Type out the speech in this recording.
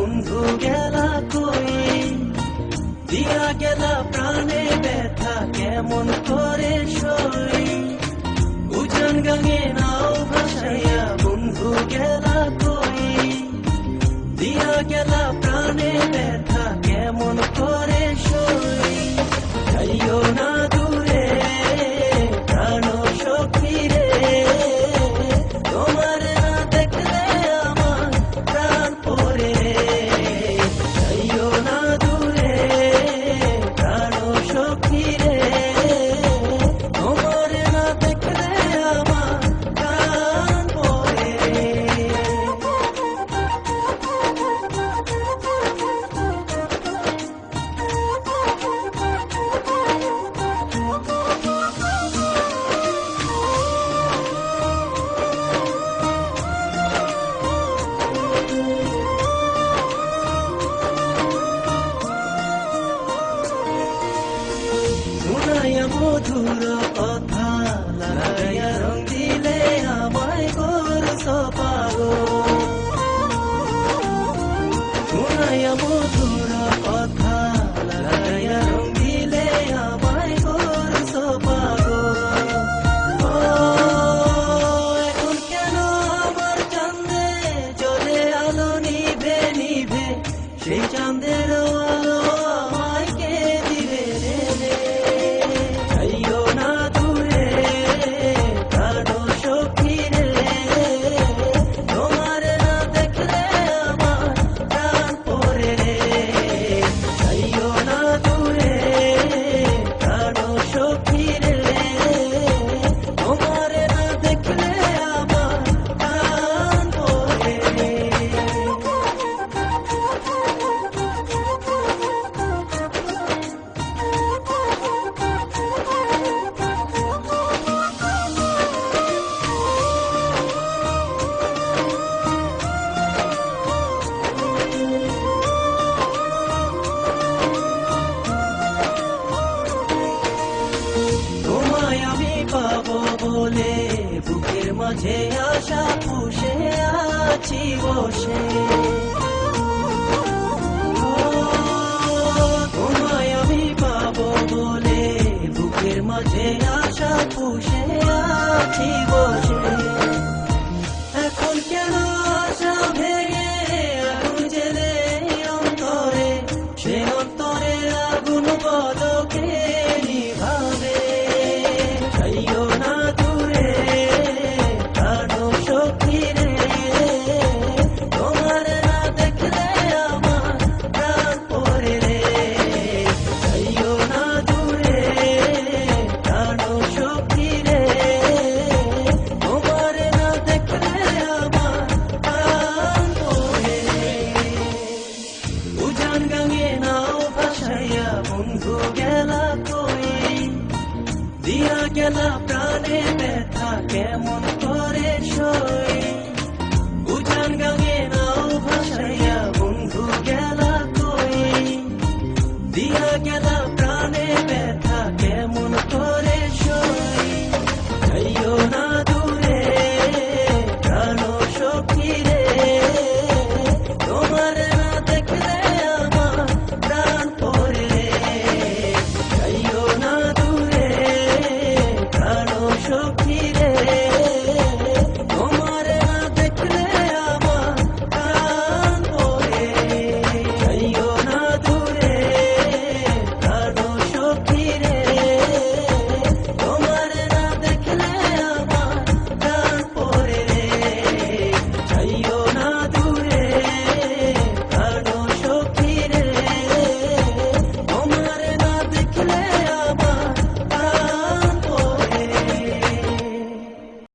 বন্ধু গেলা কই, দিয়া গেলা প্রাণে ব্যথা কেমন করে সই। উজান গাঙে নাও ভাসাইয়া বন্ধু গেলা কই, দিয়া গেলা প্রাণে ব্যথা কেমন করে সই। যাইও না দূরে প্রাণ সখী রে, তোমার না দেখলে আমার প্রাণ পড়ে। যাইও না দূরে প্রাণ সখী রে, তোমার না দেখলে আমার প্রাণ পড়ে। শোনাইয়া মধুর কথা লাগাইয়া রং দিলে আমায় করছ পাগল। শোনাইয়া মধুর কথা লাগাইয়া রং দিলে আমায় করছ পাগল। ও এখন কেন আমার চাঁদে জ্বলে আলো নিভে নিভে, সেই চাঁদের আলো আমায় কে দিবে রে। যাইও না দূরে প্রাণ সখী রে, তোমার না দেখলে আমার প্রাণ পড়ে রে। যাইও না দূরে প্রাণ সখী রে, তোমার না দেখলে আমার প্রাণ পড়ে। তোমায় আমি পাবো বলে বুকের মাঝে আশা পুষে আছি বসে। ও, তোমায় আমি পাবো বলে বুকের মাঝে আশা পুষে আছি বসে। এখন কেন আশা ভেঙে আগুন জেলে অন্তরে, সে অন্তরে আগুন বলকে নিভাবে। যাইও না দূরে প্রাণ সখী রে, তোমার না দেখলে আমার প্রাণ পড়ে রে। যাইও না দূরে প্রাণ সখী রে, তোমার না দেখলে আমার প্রাণ পড়ে। উজান গাঙে নাও ভাসাইয়া বন্ধু গেলা কই, দিয়া গেলা প্রাণে ব্যথা কেমন